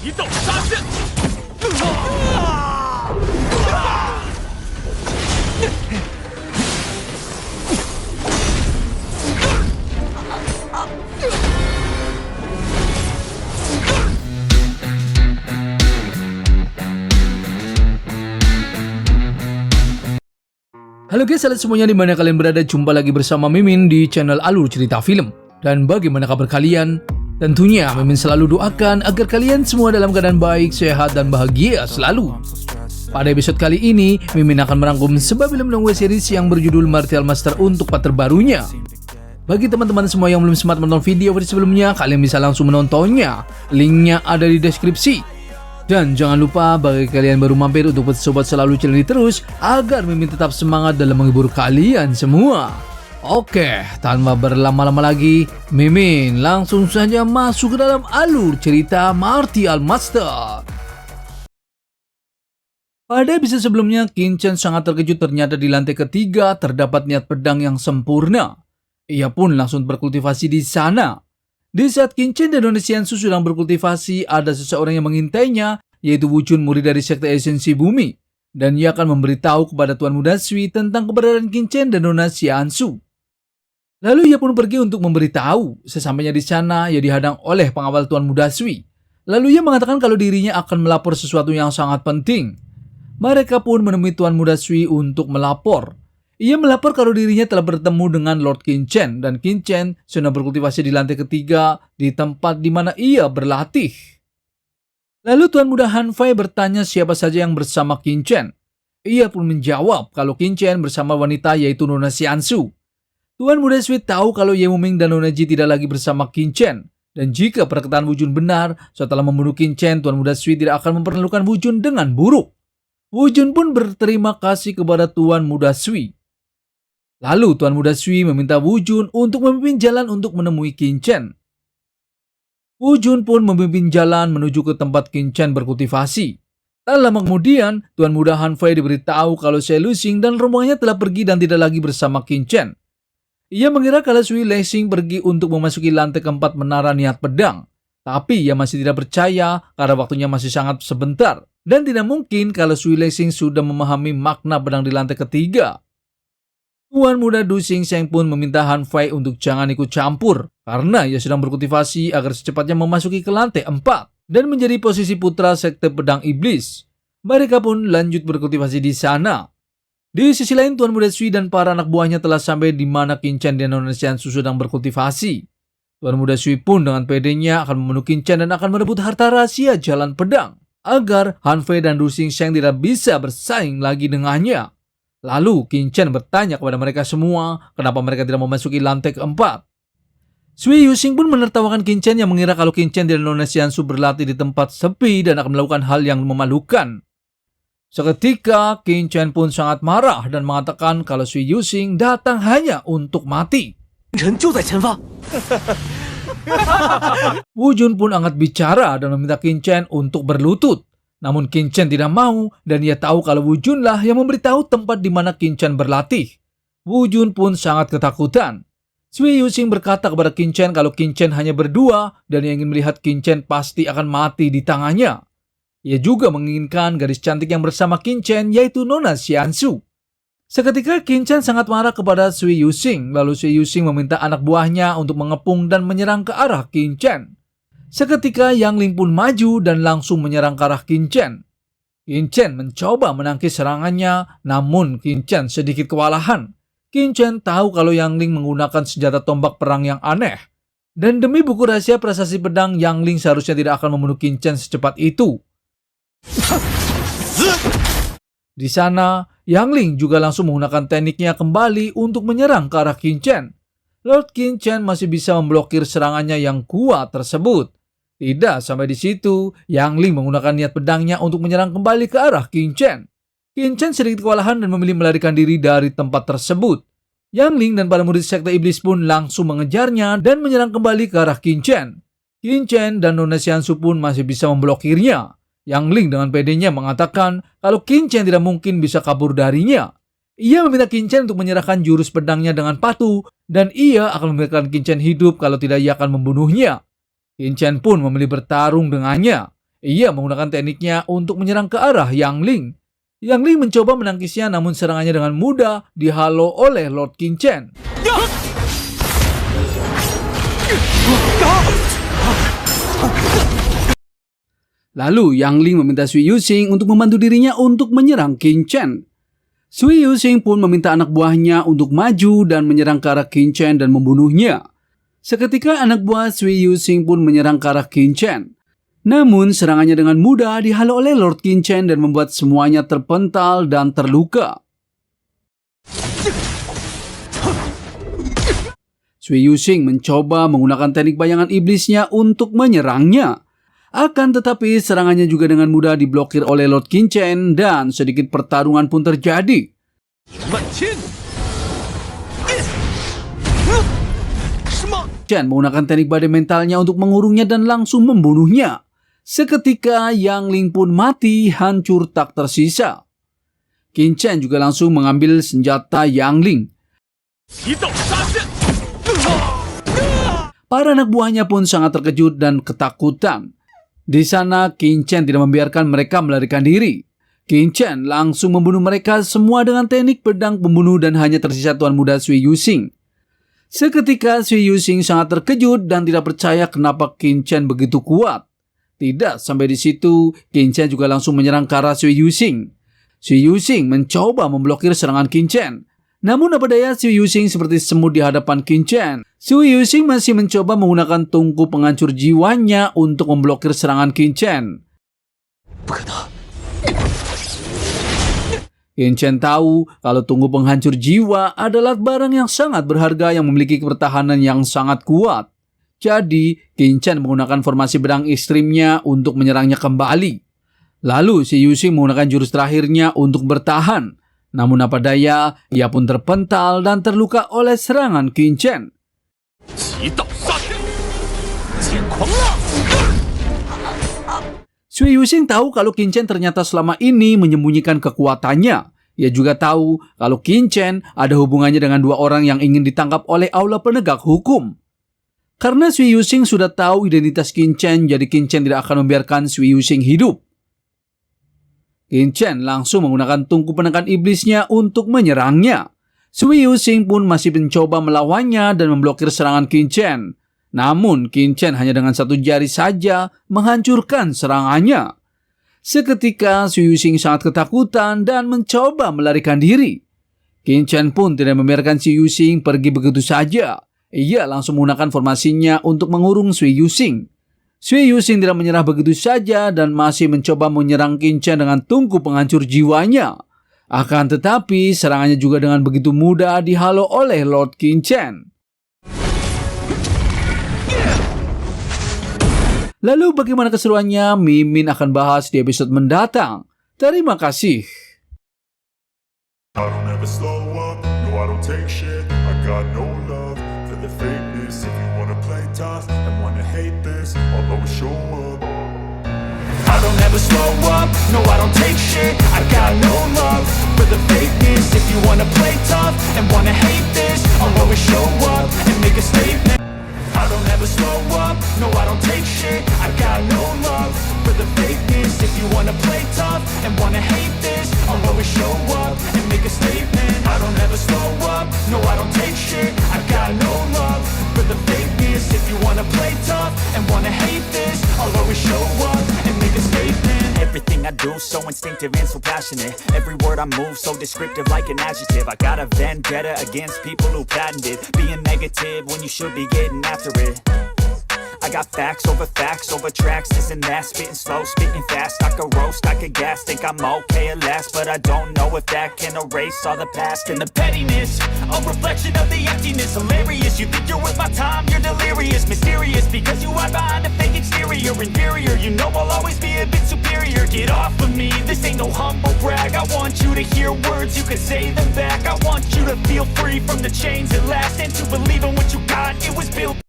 一道杀线。Halo guys, halo semuanya dimana kalian berada, jumpa lagi bersama Mimin di channel Alur Cerita Film. Dan bagaimana kabar kalian? Tentunya Mimin selalu doakan agar kalian semua dalam keadaan baik, sehat, dan bahagia selalu. Pada episode kali ini, Mimin akan merangkum sebuah film dan web series yang berjudul Martial Master untuk part terbarunya. Bagi teman-teman semua yang belum sempat menonton video versi sebelumnya, kalian bisa langsung menontonnya. Linknya ada di deskripsi. Dan jangan lupa bagi kalian baru mampir untuk sobat selalu channel ini terus agar Mimin tetap semangat dalam menghibur kalian semua. Oke, tanpa berlama-lama lagi, Mimin langsung saja masuk ke dalam alur cerita Martial Master. Pada episode sebelumnya, Qin Chen sangat terkejut ternyata di lantai ketiga terdapat niat pedang yang sempurna. Ia pun langsung berkultivasi di sana. Di saat Qin Chen dan Nona Xiansu sedang berkultivasi, ada seseorang yang mengintainya, yaitu Wu Jun, murid dari sekte esensi bumi. Dan ia akan memberitahu kepada Tuan Muda Sui tentang keberadaan Qin Chen dan Nona Xiansu. Lalu ia pun pergi untuk memberitahu. Sesampainya di sana, ia dihadang oleh pengawal Tuan Muda Sui. Lalu ia mengatakan kalau dirinya akan melapor sesuatu yang sangat penting. Mereka pun menemui Tuan Muda Sui untuk melapor. Ia melapor kalau dirinya telah bertemu dengan Lord Qin Chen dan Qin Chen sedang berkultivasi di lantai ketiga di tempat di mana ia berlatih. Lalu Tuan Muda Han Fei bertanya siapa saja yang bersama Qin Chen. Ia pun menjawab kalau Qin Chen bersama wanita yaitu Nona Xiansu. Tuan Muda Sui tahu kalau Ye Muming dan Nona Ji tidak lagi bersama Qin Chen. Dan jika perkataan Wu Jun benar, setelah membunuh Qin Chen, Tuan Muda Sui tidak akan memperlakukan Wu Jun dengan buruk. Wu Jun pun berterima kasih kepada Tuan Muda Sui. Lalu Tuan Muda Sui meminta Wu Jun untuk memimpin jalan untuk menemui Qin Chen. Wu Jun pun memimpin jalan menuju ke tempat Qin Chen berkultivasi. Tak lama kemudian, Tuan Muda Han Fei diberitahu kalau Sui Luxing dan rombongannya telah pergi dan tidak lagi bersama Qin Chen. Ia mengira kalau Sui Luxing pergi untuk memasuki lantai keempat menara niat pedang. Tapi ia masih tidak percaya karena waktunya masih sangat sebentar. Dan tidak mungkin kalau Sui Luxing sudah memahami makna pedang di lantai ketiga. Tuan Muda Du Xingsheng pun meminta Han Fei untuk jangan ikut campur karena ia sedang berkultivasi agar secepatnya memasuki ke lantai 4 dan menjadi posisi putra sekte pedang iblis. Mereka pun lanjut berkultivasi di sana. Di sisi lain, Tuan Muda Sui dan para anak buahnya telah sampai di mana Qin Chen dan Nona Xiansu sedang berkultivasi. Tuan Muda Sui pun dengan pedenya akan membunuh Qin Chen dan akan merebut harta rahasia jalan pedang agar Han Fei dan Du Xingsheng tidak bisa bersaing lagi dengannya. Lalu Qin Chen bertanya kepada mereka semua kenapa mereka tidak memasuki lantai keempat. Sui Yuxing pun menertawakan Qin Chen yang mengira kalau Qin Chen dan Nona Xiansu berlatih di tempat sepi dan akan melakukan hal yang memalukan. Seketika Qin Chen pun sangat marah dan mengatakan kalau Sui Yuxing datang hanya untuk mati. Wu Jun pun angkat bicara dan meminta Qin Chen untuk berlutut. Namun Qin Chen tidak mau dan ia tahu kalau Wu Jun lah yang memberitahu tempat di mana Qin Chen berlatih. Wu Jun pun sangat ketakutan. Sui Yuxing berkata kepada Qin Chen kalau Qin Chen hanya berdua dan ia ingin melihat Qin Chen pasti akan mati di tangannya. Ia juga menginginkan gadis cantik yang bersama Qin Chen yaitu Nona Xiansu. Seketika Qin Chen sangat marah kepada Sui Yuxing, lalu Sui Yuxing meminta anak buahnya untuk mengepung dan menyerang ke arah Qin Chen. Seketika Yang Ling pun maju dan langsung menyerang ke arah Qin Chen. Qin Chen mencoba menangkis serangannya, namun Qin Chen sedikit kewalahan. Qin Chen tahu kalau Yang Ling menggunakan senjata tombak perang yang aneh. Dan demi buku rahasia prestasi pedang, Yang Ling seharusnya tidak akan membunuh Qin Chen secepat itu. Di sana, Yang Ling juga langsung menggunakan tekniknya kembali untuk menyerang ke arah Qin Chen. Lord Qin Chen masih bisa memblokir serangannya yang kuat tersebut. Tidak sampai di situ, Yang Ling menggunakan niat pedangnya untuk menyerang kembali ke arah Qin Chen. Qin Chen sedikit kewalahan dan memilih melarikan diri dari tempat tersebut. Yang Ling dan para murid sekte iblis pun langsung mengejarnya dan menyerang kembali ke arah Qin Chen. Qin Chen dan Nona Xiansu pun masih bisa memblokirnya. Yang Ling dengan pedenya mengatakan kalau Qin Chen tidak mungkin bisa kabur darinya. Ia meminta Qin Chen untuk menyerahkan jurus pedangnya dengan patuh dan ia akan membiarkan Qin Chen hidup kalau tidak ia akan membunuhnya. Qin Chen pun memilih bertarung dengannya. Ia menggunakan tekniknya untuk menyerang ke arah Yang Ling. Yang Ling mencoba menangkisnya, namun serangannya dengan mudah dihalau oleh Lord Qin Chen. Lalu Yang Ling meminta Sui Yuxing untuk membantu dirinya untuk menyerang Qin Chen. Sui Yuxing pun meminta anak buahnya untuk maju dan menyerang ke arah Qin Chen dan membunuhnya. Seketika anak buah Sui Yuxing pun menyerang ke arah Qin Chen. Namun serangannya dengan mudah dihalau oleh Lord Qin Chen dan membuat semuanya terpental dan terluka. Sui Yuxing mencoba menggunakan teknik bayangan iblisnya untuk menyerangnya. Akan tetapi serangannya juga dengan mudah diblokir oleh Lord Qin Chen dan sedikit pertarungan pun terjadi. Chen menggunakan teknik badai mentalnya untuk mengurungnya dan langsung membunuhnya. Seketika Yang Ling pun mati hancur tak tersisa. Qin Chen juga langsung mengambil senjata Yang Ling. Para anak buahnya pun sangat terkejut dan ketakutan. Di sana, Qin Chen tidak membiarkan mereka melarikan diri. Qin Chen langsung membunuh mereka semua dengan teknik pedang pembunuh dan hanya tersisa tuan muda Sui Yuxing. Seketika Sui Yuxing sangat terkejut dan tidak percaya kenapa Qin Chen begitu kuat. Tidak sampai di situ, Qin Chen juga langsung menyerang ke arah Sui Yuxing. Sui Yuxing mencoba memblokir serangan Qin Chen. Namun apa daya Sui Yuxing seperti semut di hadapan Qin Chen. Sui Yuxing masih mencoba menggunakan tungku penghancur jiwanya untuk memblokir serangan Qin Chen. Qin Chen tahu kalau tungku penghancur jiwa adalah barang yang sangat berharga yang memiliki pertahanan yang sangat kuat. Jadi, Qin Chen menggunakan formasi pedang ekstrimnya untuk menyerangnya kembali. Lalu, Sui Yuxing menggunakan jurus terakhirnya untuk bertahan. Namun apa daya, ia pun terpental dan terluka oleh serangan Qin Chen. Sui Yuxing tahu kalau Qin Chen ternyata selama ini menyembunyikan kekuatannya. Ia juga tahu kalau Qin Chen ada hubungannya dengan dua orang yang ingin ditangkap oleh Aula Penegak Hukum. Karena Sui Yuxing sudah tahu identitas Qin Chen, jadi Qin Chen tidak akan membiarkan Sui Yuxing hidup. Qin Chen langsung menggunakan tungku penekan iblisnya untuk menyerangnya. Sui Yuxing pun masih mencoba melawannya dan memblokir serangan Qin Chen. Namun Qin Chen hanya dengan satu jari saja menghancurkan serangannya. Seketika Sui Yuxing sangat ketakutan dan mencoba melarikan diri. Qin Chen pun tidak membiarkan Sui Yuxing pergi begitu saja. Ia langsung menggunakan formasinya untuk mengurung Sui Yuxing. Sui Yuxing tidak menyerah begitu saja dan masih mencoba menyerang Qin Chen dengan tungku penghancur jiwanya. Akan tetapi serangannya juga dengan begitu mudah dihalau oleh Lord Qin Chen. Lalu bagaimana keseruannya, Mimin akan bahas di episode mendatang. Terima kasih. I don't ever slow up, no I don't take shit. I got no love for the fakeness. If you wanna play tough and wanna hate this, I'll always show up. I don't ever slow up, no I don't take shit. I got no love for the fakeness. If you wanna play tough and wanna hate this, I'll always show up and make a statement. I don't ever slow up, no I don't take shit. I got no love for the fakeness. If you wanna play tough and wanna hate this, I'll always show up and make a statement. I don't ever slow up, no I don't take shit. I got no love for the fakeness. If you wanna play tough and wanna hate this, I'll always show up and make a statement. Everything I do so instinctive and so passionate. Every word I move so descriptive like an adjective. I got a vendetta against people who patented being negative when you should be getting after it. I got facts over tracks, this and that. Spitting slow, spitting fast. I could roast, I could gas. Think I'm okay at last, but I don't know if that can erase all the past. And the pettiness, a reflection of the emptiness. Hilarious, you think you're worth my time, you're delirious. Mysterious, because you hide behind a fake exterior. Inferior, you know I'll always be a bit superior. Get off of me, this ain't no humble brag. I want you to hear words, you can say them back. I want you to feel free from the chains at last, and to believe in what you got, it was built